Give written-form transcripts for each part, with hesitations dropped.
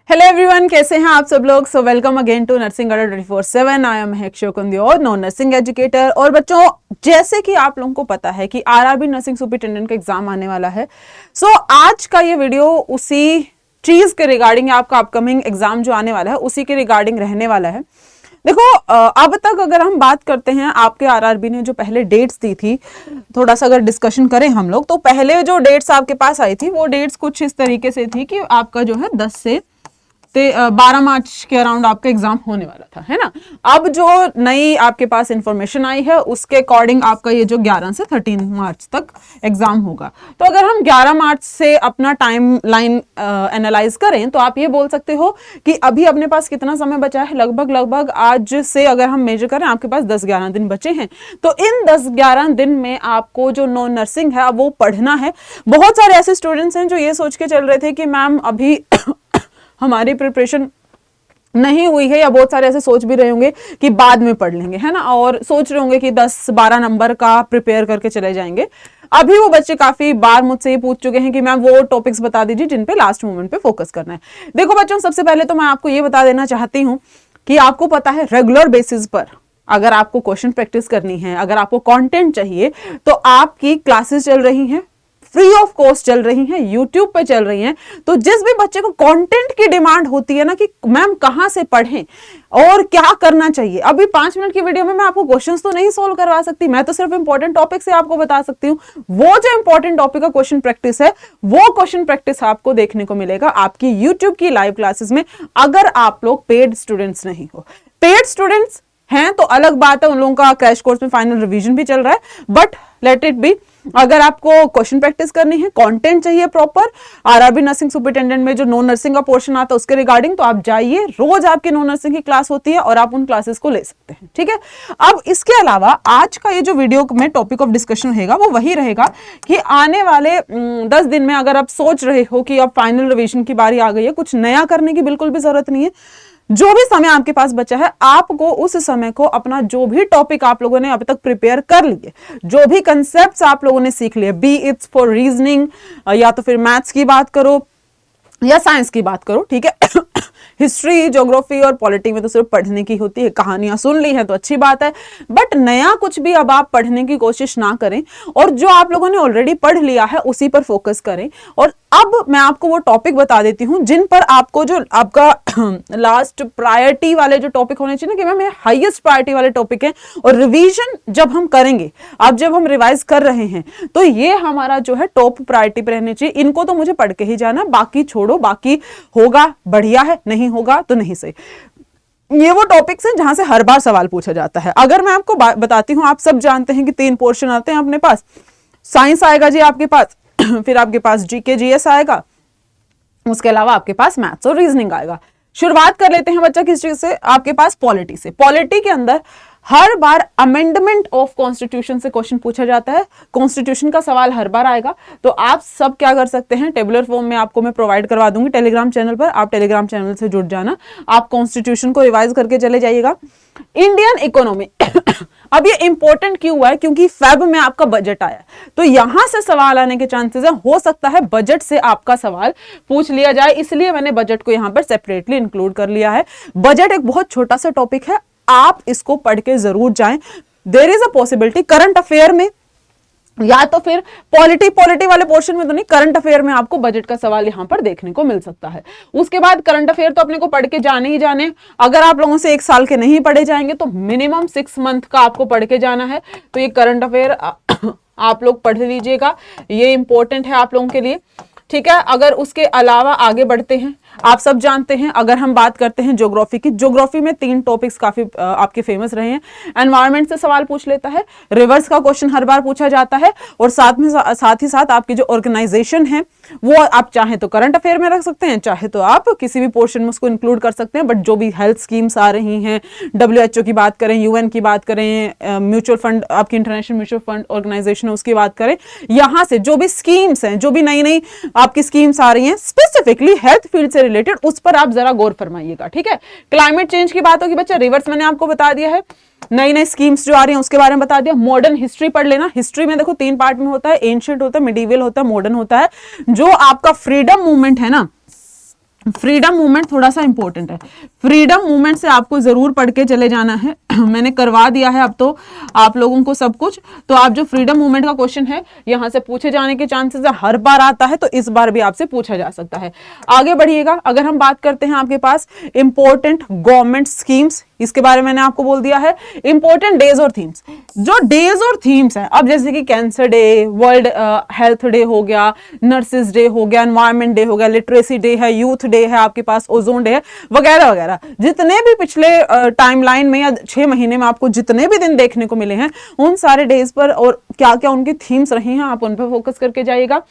Hello everyone, कैसे हैं आप सब लोग। So welcome again to nursing Adda 24/7। I am Mahak शोकुंदियोर, no nursing educator. और बच्चों, जैसे कि आप लोगों को पता है कि आरआरबी नर्सिंग सुपरिटेंडेंट का एग्जाम आने वाला है। सो आज का ये वीडियो उसी चीज के रिगार्डिंग, आपका अपकमिंग एग्जाम जो आने वाला है उसी के रिगार्डिंग रहने वाला है। देखो, अब तक अगर हम बात करते हैं, आपके आरआरबी ने जो पहले डेट्स दी थी, थोड़ा सा अगर डिस्कशन करें हम लोग, तो पहले जो डेट्स आपके पास आई थी वो डेट्स कुछ इस तरीके से थी कि आपका जो है 10 से 12 मार्च के अराउंड आपका एग्जाम होने वाला था, है ना। अब जो नई आपके पास इंफॉर्मेशन आई है उसके अकॉर्डिंग आपका ये जो 11 से 13 मार्च तक एग्जाम होगा। तो अगर हम 11 मार्च से अपना टाइम लाइन एनालाइज करें तो आप ये बोल सकते हो कि अभी अपने पास कितना समय बचा है। लगभग आज से अगर हम मेजर करें, आपके पास 10-11 दिन बचे हैं। तो इन 10-11 दिन में आपको जो नॉन नर्सिंग है वो पढ़ना है। बहुत सारे ऐसे स्टूडेंट्स हैं जो ये सोच के चल रहे थे कि मैम अभी हमारी प्रिपरेशन नहीं हुई है, या बहुत सारे ऐसे सोच भी रहे होंगे कि बाद में पढ़ लेंगे, है ना, और सोच रहे होंगे कि 10-12 नंबर का प्रिपेयर करके चले जाएंगे। अभी वो बच्चे काफी बार मुझसे ये पूछ चुके हैं कि मैम वो टॉपिक्स बता दीजिए जिन पे लास्ट मोमेंट पे फोकस करना है। देखो बच्चों, सबसे पहले तो मैं आपको ये बता देना चाहती हूँ कि आपको पता है रेगुलर बेसिस पर अगर आपको क्वेश्चन प्रैक्टिस करनी है, अगर आपको कंटेंट चाहिए, तो आपकी क्लासेस चल रही हैं, फ्री ऑफ कॉस्ट चल रही हैं, यूट्यूब पे चल रही हैं। तो जिस भी बच्चे को कंटेंट की डिमांड होती है ना कि मैम कहां से पढ़ें और क्या करना चाहिए, अभी 5 मिनट की वीडियो में मैं आपको क्वेश्चंस तो नहीं सोल्व करवा सकती, मैं तो सिर्फ इंपॉर्टेंट टॉपिक से आपको बता सकती हूं। वो जो इंपॉर्टेंट टॉपिक का क्वेश्चन प्रैक्टिस है, वो क्वेश्चन प्रैक्टिस आपको देखने को मिलेगा आपकी यूट्यूब की लाइव क्लासेस में, अगर आप लोग पेड स्टूडेंट्स नहीं हो। पेड स्टूडेंट्स हैं तो अलग बात है, उन लोगों का क्रैश कोर्स में फाइनल रिवीजन भी चल रहा है, बट लेट इट बी। अगर आपको क्वेश्चन प्रैक्टिस करनी है, कंटेंट चाहिए प्रॉपर, आरआरबी नर्सिंग सुपरिटेंडेंट में जो नॉन नर्सिंग का पोर्शन आता है उसके रिगार्डिंग, तो आप जाइए, रोज आपकी नॉन नर्सिंग की क्लास होती है और आप उन क्लासेस को ले सकते हैं, ठीक है। अब इसके अलावा आज का ये जो वीडियो में टॉपिक ऑफ डिस्कशन रहेगा वो वही रहेगा कि आने वाले 10 दिन में अगर आप सोच रहे हो कि अब फाइनल रिवीजन की बारी आ गई है, कुछ नया करने की बिल्कुल भी जरूरत नहीं है। जो भी समय आपके पास बचा है, आपको उस समय को अपना जो भी टॉपिक आप लोगों ने अभी तक प्रिपेयर कर लिए, जो भी कंसेप्ट्स आप लोगों ने सीख लिए, बी इट्स फॉर रीजनिंग, या तो फिर मैथ्स की बात करो या साइंस की बात करो, ठीक है। हिस्ट्री, ज्योग्राफी और पॉलिटी में तो सिर्फ पढ़ने की होती है, कहानियां सुन ली है तो अच्छी बात है, बट नया कुछ भी अब आप पढ़ने की कोशिश ना करें, और जो आप लोगों ने ऑलरेडी पढ़ लिया है उसी पर फोकस करें। और अब मैं आपको वो टॉपिक बता देती हूं जिन पर आपको जो आपका लास्ट प्रायोरिटी वाले जो टॉपिक होने चाहिए ना, कि मैम ये हाईएस्ट प्रायोरिटी वाले टॉपिक है, और रिवीजन जब हम करेंगे, अब जब हम रिवाइज कर रहे हैं, तो ये हमारा जो है टॉप प्रायोरिटी पे रहने चाहिए। इनको तो मुझे पढ़ के ही जाना, बाकी छोड़ो, बाकी होगा बढ़िया है, नहीं होगा तो नहीं सही। ये वो टॉपिक्स हैं जहां से हर बार सवाल पूछा जाता है। अगर मैं आपको बताती हूं, आप सब जानते हैं कि 3 पोर्शन आते हैं अपने पास। साइंस आएगा जी आपके पास, फिर आपके पास जीके जीएस आएगा, उसके अलावा आपके पास मैथ्स और रीजनिंग आएगा। शुरुआत कर लेते हैं बच्चा किस चीज से, आपके पास पॉलिटी से। पॉलिटी के अंदर हर बार अमेंडमेंट ऑफ कॉन्स्टिट्यूशन से क्वेश्चन पूछा जाता है, कॉन्स्टिट्यूशन का सवाल हर बार आएगा। तो आप सब क्या कर सकते हैं, टेबुलर फॉर्म में आपको मैं प्रोवाइड करवा दूंगी टेलीग्राम चैनल पर, आप टेलीग्राम चैनल से जुड़ जाना, आप कॉन्स्टिट्यूशन को रिवाइज करके चले जाइएगा। इंडियन इकोनॉमी अब ये इंपॉर्टेंट क्यों हुआ है, क्योंकि फेब में आपका बजट आया, तो यहां से सवाल आने के चांसेस है, हो सकता है बजट से आपका सवाल पूछ लिया जाए, इसलिए मैंने बजट को यहां पर सेपरेटली इंक्लूड कर लिया है। बजट एक बहुत छोटा सा टॉपिक है, आप इसको पढ़ के जरूर जाएं। There is a possibility current affair में, या तो फिर पॉलिटी वाले पोर्शन में तो नहीं, करंट अफेयर में आपको बजट का सवाल यहां पर देखने को मिल सकता है। उसके बाद करंट अफेयर तो अपने को पढ़ के जाने ही जाने, अगर आप लोगों से 1 साल के नहीं पढ़े जाएंगे तो मिनिमम 6 मंथ का आपको पढ़ के जाना है। तो ये करंट अफेयर आप लोग पढ़ लीजिएगा, ये इंपॉर्टेंट है आप लोगों के लिए, ठीक है। अगर उसके अलावा आगे बढ़ते हैं, आप सब जानते हैं, अगर हम बात करते हैं ज्योग्राफी की, ज्योग्राफी में 3 टॉपिक्स काफी आपके फेमस रहे हैं। एनवायरनमेंट से सवाल पूछ लेता है, रिवर्स का क्वेश्चन हर बार पूछा जाता है, और साथ ही साथ आपकी जो ऑर्गेनाइजेशन है वो आप चाहे तो करंट अफेयर में रख सकते हैं, चाहे तो आप किसी भी पोर्शन में उसको इंक्लूड कर सकते हैं। बट जो भी हेल्थ स्कीम्स आ रही हैं, WHO की बात करें, UN की बात करें, म्यूचुअल फंड, आपकी इंटरनेशनल म्यूचुअल फंड ऑर्गेनाइजेशन है उसकी बात करें, यहां से जो भी स्कीम्स हैं, जो भी नई नई आपकी स्कीम्स आ रही हैं स्पेसिफिकली हेल्थ फील्ड से रिलेटेड, उस पर आप जरा गौर फरमाइएगा, ठीक है। क्लाइमेट चेंज की बात होगी बच्चा, रिवर्स मैंने आपको बता दिया है, नई नई स्कीम्स जो आ रही हैं उसके बारे में बता दिया। मॉडर्न हिस्ट्री पढ़ लेना, हिस्ट्री में देखो 3 पार्ट में होता है, एंशिएंट होता है, मिडीवल होता है, मॉडर्न होता है। जो आपका फ्रीडम मूवमेंट है ना, फ्रीडम मूवमेंट थोड़ा सा इंपॉर्टेंट है, फ्रीडम मूवमेंट से आपको जरूर पढ़ के चले जाना है। मैंने करवा दिया है अब तो आप लोगों को सब कुछ, तो आप जो फ्रीडम मूवमेंट का क्वेश्चन है यहां से पूछे जाने के चांसेस हर बार आता है, तो इस बार भी आपसे पूछा जा सकता है। आगे बढ़िएगा, अगर हम बात करते हैं आपके पास इंपॉर्टेंट गवर्नमेंट स्कीम्स, इसके बारे में मैंने आपको बोल दिया है। इंपॉर्टेंट डेज और थीम्स, जो डेज और थीम्स हैं, अब जैसे कि cancer day, world health day हो गया, नर्सिस डे हो गया, एनवायरमेंट डे हो गया, लिटरेसी डे है, यूथ डे है, आपके पास ओजोन डे है, वगैरह वगैरह, जितने भी पिछले टाइमलाइन में या 6 महीने में आपको जितने भी दिन देखने को मिले हैं, उन सारे डेज पर और क्या क्या उनकी थीम्स रही हैं, आप उन पर फोकस करके जाइएगा।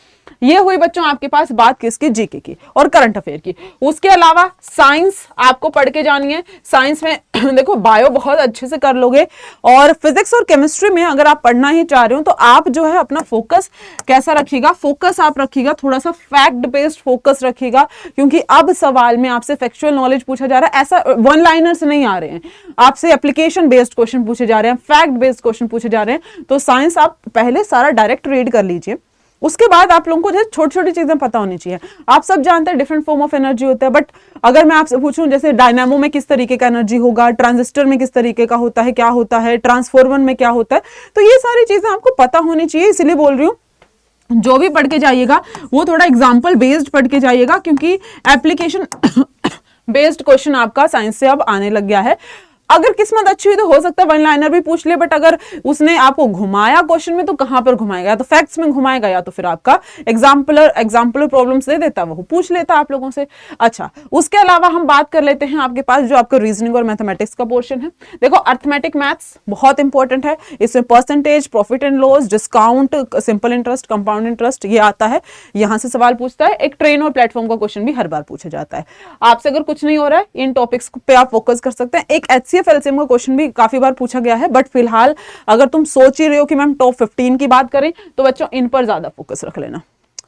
ये हुई बच्चों आपके पास बात किसकी, जीके की और करंट अफेयर की। उसके अलावा साइंस आपको पढ़ के जानी है। साइंस में देखो बायो बहुत अच्छे से कर लोगे, और फिजिक्स और केमिस्ट्री में अगर आप पढ़ना ही चाह रहे हो तो आप जो है अपना फोकस कैसा रखिएगा, फोकस आप रखिएगा थोड़ा सा फैक्ट बेस्ड फोकस रखिएगा, क्योंकि अब सवाल में आपसे फैक्चुअल नॉलेज पूछा जा रहा है, ऐसा वन लाइनर से नहीं आ रहे हैं, आपसे एप्लीकेशन बेस्ड क्वेश्चन पूछे जा रहे हैं, फैक्ट बेस्ड क्वेश्चन पूछे जा रहे हैं। तो साइंस आप पहले सारा डायरेक्ट रीड कर लीजिए, उसके बाद आप लोगों को जो छोटी छोटी चीजें पता होनी चाहिए। आप सब जानते हैं डिफरेंट फॉर्म ऑफ एनर्जी होता है, बट अगर मैं आपसे पूछूं जैसे डायनामो में किस तरीके का एनर्जी होगा, ट्रांजिस्टर में किस तरीके का होता है, क्या होता है, ट्रांसफॉर्मर में क्या होता है, तो ये सारी चीजें आपको पता होनी चाहिए। इसलिए बोल रही हूं जो भी पढ़ के जाइएगा वो थोड़ा एग्जाम्पल बेस्ड पढ़ के जाइएगा, क्योंकि एप्लीकेशन बेस्ड क्वेश्चन आपका साइंस से अब आने लग गया है। अगर किस्मत अच्छी हुई तो हो सकता है वन लाइनर भी पूछ ले, बट अगर उसने आपको घुमाया क्वेश्चन में तो कहां पर घुमाएगा, या तो फैक्ट्स में घुमाएगा या तो फिर आपका एग्जाम्पलर प्रॉब्लम्स दे देता, वो पूछ लेता आप लोगों से। अच्छा, उसके अलावा हम बात कर लेते हैं आपके पास जो आपका रीजनिंग और मैथमेटिक्स का पोर्शन है। देखो अर्थमेटिक मैथ्स बहुत इंपॉर्टेंट है, इसमें percentage, profit and loss, discount, simple interest, compound interest ये आता है, यहां से सवाल पूछता है। एक ट्रेन और प्लेटफॉर्म का क्वेश्चन भी हर बार पूछा जाता है। आपसे अगर कुछ नहीं हो रहा है इन टॉपिक्स पे आप फोकस कर सकते हैं। एक एलसीएम का क्वेश्चन भी काफी बार पूछा गया है, बट फिलहाल अगर तुम सोच ही रहे हो कि मैम टॉप 15 की बात करें तो बच्चों इन पर ज्यादा फोकस रख लेना,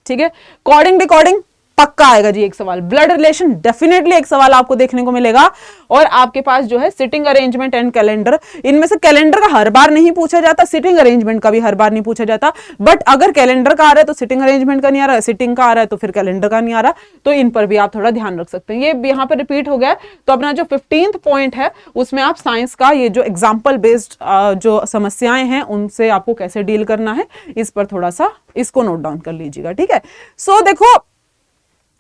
ठीक है। कोडिंग डिकोडिंग पक्का आएगा जी एक सवाल, ब्लड रिलेशन डेफिनेटली एक सवाल आपको देखने को मिलेगा, और आपके पास जो है सिटिंग अरेंजमेंट एंड कैलेंडर, इनमें से कैलेंडर का हर बार नहीं पूछा जाता, सिटिंग अरेंजमेंट का भी हर बार नहीं पूछा जाता, बट अगर कैलेंडर का आ रहा है तो सिटिंग अरेंजमेंट का नहीं आ रहा है, सिटिंग का आ रहा है तो फिर कैलेंडर का नहीं आ रहा, तो इन पर भी आप थोड़ा ध्यान रख सकते हैं। ये यहाँ पर रिपीट हो गया, तो अपना जो 15th पॉइंट है उसमें आप साइंस का ये जो एग्जाम्पल बेस्ड जो समस्याएं हैं उनसे आपको कैसे डील करना है, इस पर थोड़ा सा इसको नोट डाउन कर लीजिएगा, ठीक है। सो देखो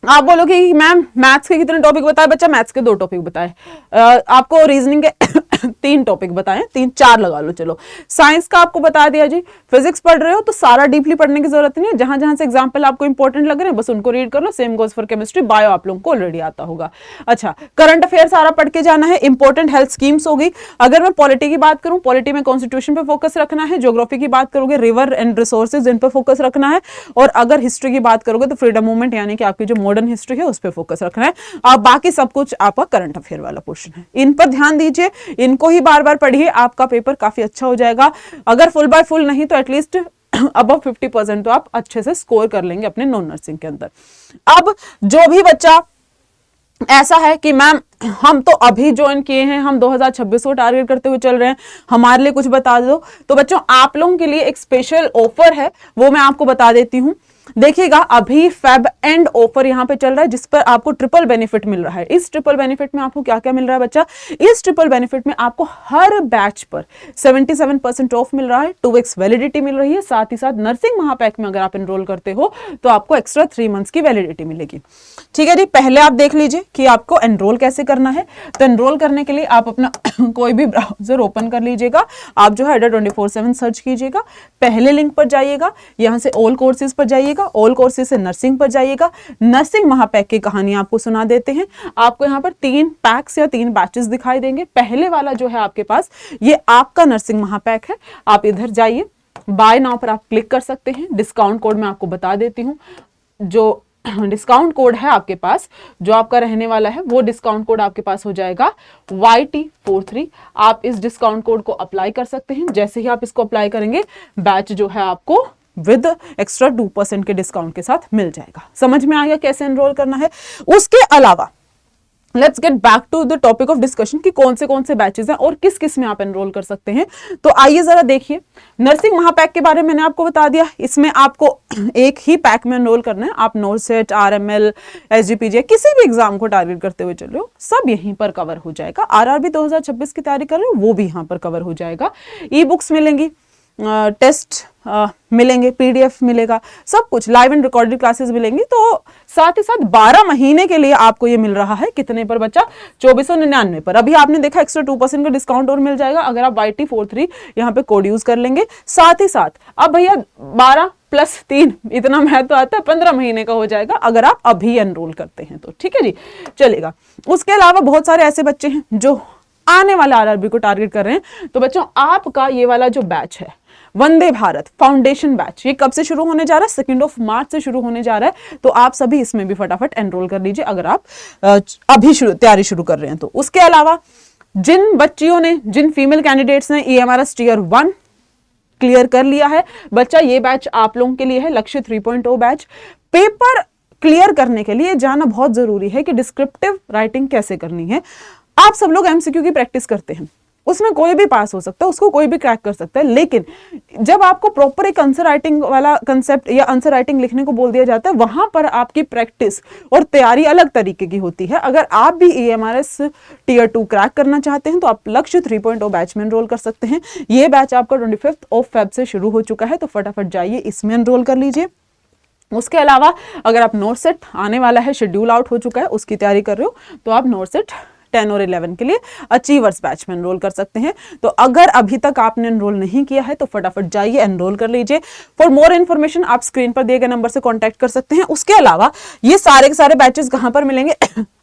आप बोलोगे कि मैम मैथ्स के कितने टॉपिक बताए, बच्चा मैथ्स के 2 टॉपिक बताए, आपको रीजनिंग के 3 टॉपिक बताएं, 3-4 लगा लो, चलो साइंस का आपको बता दिया जी। फिजिक्स पढ़ रहे हो तो सारा डीपली पढ़ने की जरूरत नहीं है, जहां जहां से एग्जांपल आपको इंपॉर्टेंट लग रहे हैं बस उनको रीड कर लो। Same goes for chemistry, bio आप लोगों को ऑलरेडी आता होगा। अच्छा, करंट अफेयर सारा पढ़ के जाना है। इंपॉर्टेंट हेल्थ स्कीम्स होगी। अगर मैं पॉलिटी की बात करूं, पॉलिटी में कॉन्स्टिट्यूशन पे फोकस रखना है। ज्योग्राफी की बात करोगे रिवर एंड रिसोर्सेज, इन पर फोकस रखना है। और अगर हिस्ट्री की बात करोगे तो फ्रीडम मूवमेंट यानी कि आपकी जो मॉडर्न हिस्ट्री है उस पर फोकस रखना है। अब बाकी सब कुछ आपका करंट अफेयर वाला पोर्शन है, इन पर ध्यान दीजिए, इनको ही बार बार पढ़िए, आपका पेपर काफी अच्छा हो जाएगा। अगर फुल बाय फुल नहीं तो एटलीस्ट अबव 50% तो आप अच्छे से स्कोर कर लेंगे अपने नॉन नर्सिंग के अंदर। अब जो भी बच्चा ऐसा है कि मैम हम तो अभी ज्वाइन किए हैं, हम 2026 को टारगेट करते हुए चल रहे हैं, हमारे लिए कुछ बता दो, तो बच्चों आप लोगों के लिए एक स्पेशल ऑफर है, वो मैं आपको बता देती हूं। देखिएगा अभी फेब एंड ऑफर यहां पे चल रहा है जिस पर आपको ट्रिपल बेनिफिट मिल रहा है। इस ट्रिपल बेनिफिट में आपको क्या क्या मिल रहा है बच्चा, इस ट्रिपल बेनिफिट में आपको हर बैच पर 77% ऑफ मिल रहा है, 2 weeks वैलिडिटी मिल रही है, साथ ही साथ नर्सिंग महापैक में अगर आप एनरोल करते हो तो आपको एक्स्ट्रा 3 months की वैलिडिटी मिलेगी। ठीक है जी, पहले आप देख लीजिए कि आपको एनरोल कैसे करना है। तो एनरोल करने के लिए आप अपना कोई भी ब्राउजर ओपन कर लीजिएगा, आप जो है अड्डा 24/7 सर्च कीजिएगा, पहले लिंक पर जाइएगा, यहां से ऑल कोर्सेज पर जाइएगा, ऑल कोर्सेज से नर्सिंग पर जाइएगा। नर्सिंग महापैक की कहानी आपको सुना देते हैं। आपको यहाँ पर 3 पैक्स या 3 बैचेस दिखाई देंगे। पहले वाला जो है आपके पास ये आपका नर्सिंग महापैक है। आप इधर जाइए, बाय नाउ पर आप क्लिक कर सकते हैं। डिस्काउंट कोड मैं आपको बता देती हूँ, जो डिस्काउंट कोड है आपके पास जो आपका रहने वाला है वो डिस्काउंट कोड आपके पास हो जाएगा YT43। आप इस डिस्काउंट कोड को अप्लाई कर सकते हैं। जैसे ही आप इसको अप्लाई करेंगे बैच जो है आपको विद एक्स्ट्रा 2% के डिस्काउंट के साथ मिल जाएगा। समझ में आ गया कैसे एनरोल करना है। उसके अलावा let's get back to the topic of discussion कि कौन से बैचेस हैं और किस किस में आप एनरोल कर सकते हैं। तो आइए जरा देखिए, नर्सिंग महापैक के बारे में मैंने आपको बता दिया। इसमें आपको एक ही पैक में एनरोल करना है। आप नोरसेट, आरएमएल, एसजीपीजे किसी भी एग्जाम को टारगेट करते हुए चल रहे हो, सब यहीं पर कवर हो जाएगा। आरआरबी 2026 की तैयारी कर रहे हो, वो भी यहाँ पर कवर हो जाएगा। ई बुक्स मिलेंगी, टेस्ट मिलेंगे, पीडीएफ मिलेगा, सब कुछ, लाइव एंड रिकॉर्डेड क्लासेस मिलेंगी। तो साथ ही साथ 12 महीने के लिए आपको ये मिल रहा है कितने पर बच्चा, 2499 पर। अभी आपने देखा एक्स्ट्रा 2% का डिस्काउंट और मिल जाएगा अगर आप YT43 यहाँ पे कोड यूज कर लेंगे। साथ ही साथ अब भैया 12 + 3 इतना मैथ तो आता है, 15 महीने का हो जाएगा अगर आप अभी एनरोल करते हैं तो। ठीक है जी, चलेगा। उसके अलावा बहुत सारे ऐसे बच्चे हैं जो आने वाले आरआरबी को टारगेट कर रहे हैं। तो बच्चों, आपका ये वाला जो बैच है, वंदे भारत फाउंडेशन बैच, ये कब से शुरू होने जा रहा है? 2 मार्च से शुरू होने जा रहा है। तो आप सभी इसमें भी फटाफट एनरोल कर लीजिए अगर आप अभी तैयारी शुरू कर रहे हैं तो। उसके अलावा जिन बच्चियों ने, जिन फीमेल कैंडिडेट्स ने EMRS Tier 1 क्लियर कर लिया है, बच्चा ये बैच आप लोगों के लिए है, लक्ष्य 3.0 बैच। पेपर क्लियर करने के लिए जाना बहुत जरूरी है कि डिस्क्रिप्टिव राइटिंग कैसे करनी है। आप सब लोग MCQ की प्रैक्टिस करते हैं, उसमें कोई भी पास हो सकता है, उसको कोई भी क्रैक कर सकता है। लेकिन जब आपको प्रॉपर एक आंसर राइटिंग वाला कंसेप्ट या आंसर राइटिंग लिखने को बोल दिया जाता है, वहां पर आपकी प्रैक्टिस और तैयारी अलग तरीके की होती है। अगर आप भी EMRS Tier 2 क्रैक करना चाहते हैं तो आप लक्ष्य 3.0 बैच में एनरोल कर सकते हैं। ये बैच आपका 25 Feb से शुरू हो चुका है, तो फटाफट जाइए इसमें एनरोल कर लीजिए। उसके अलावा अगर आप नोरसेट आने वाला है, शेड्यूल आउट हो चुका है, उसकी तैयारी कर रहे हो, तो आप नोरसेट 10 और 11 के लिए अचीवर्स बैच में एनरोल कर सकते हैं। तो अगर अभी तक आपने एनरोल नहीं किया है तो फटाफट जाइए एनरोल कर लीजिए। फॉर मोर इन्फॉर्मेशन आप स्क्रीन पर दिए गए नंबर से कांटेक्ट कर सकते हैं। उसके अलावा ये सारे के सारे बैचेस कहां पर मिलेंगे?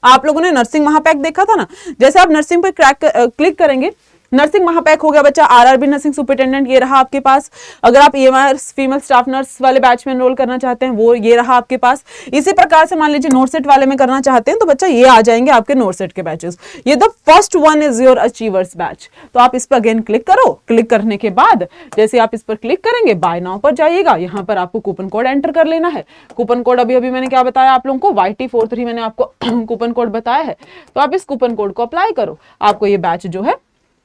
आप लोगों ने नर्सिंग महापैक देखा था ना, जैसे आप नर्सिंग पर क्लिक करेंगे, नर्सिंग महापैक हो गया बच्चा। आरआरबी नर्सिंग सुपरिटेंडेंट ये रहा आपके पास। अगर आप EMRS फीमेल स्टाफ नर्स वाले बैच में एनरोल करना चाहते हैं, वो ये रहा आपके पास। इसी प्रकार से मान लीजिए नोरसेट वाले में करना चाहते हैं तो बच्चा ये आ जाएंगे आपके नोरसेट के बैचेस। ये the first one is your achievers batch. तो आप इस पर अगेन क्लिक करो। क्लिक करने के बाद जैसे आप इस पर क्लिक करेंगे, बाय नाउ पर जाइएगा। यहाँ पर आपको कूपन कोड एंटर कर लेना है। कूपन कोड अभी मैंने क्या बताया आप लोगों को, YT43 मैंने आपको कूपन कोड बताया है। तो आप इस कूपन कोड को अप्लाई करो, आपको ये बैच जो है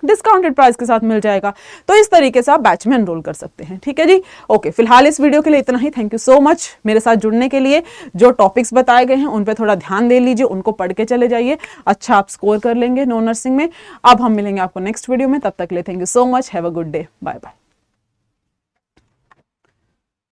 डिस्काउंटेड प्राइस के साथ मिल जाएगा। तो इस तरीके से आप बैच में एनरोल कर सकते हैं। ठीक है जी, ओके। फिलहाल इस वीडियो के लिए इतना ही। थैंक यू सो मच मेरे साथ जुड़ने के लिए। जो टॉपिक्स बताए गए हैं उन पे थोड़ा ध्यान दे लीजिए, उनको पढ़ के चले जाइए, अच्छा आप स्कोर कर लेंगे नो नर्सिंग में। अब हम मिलेंगे आपको नेक्स्ट वीडियो में, तब तक के लिए thank you so much. Have a good day, bye bye.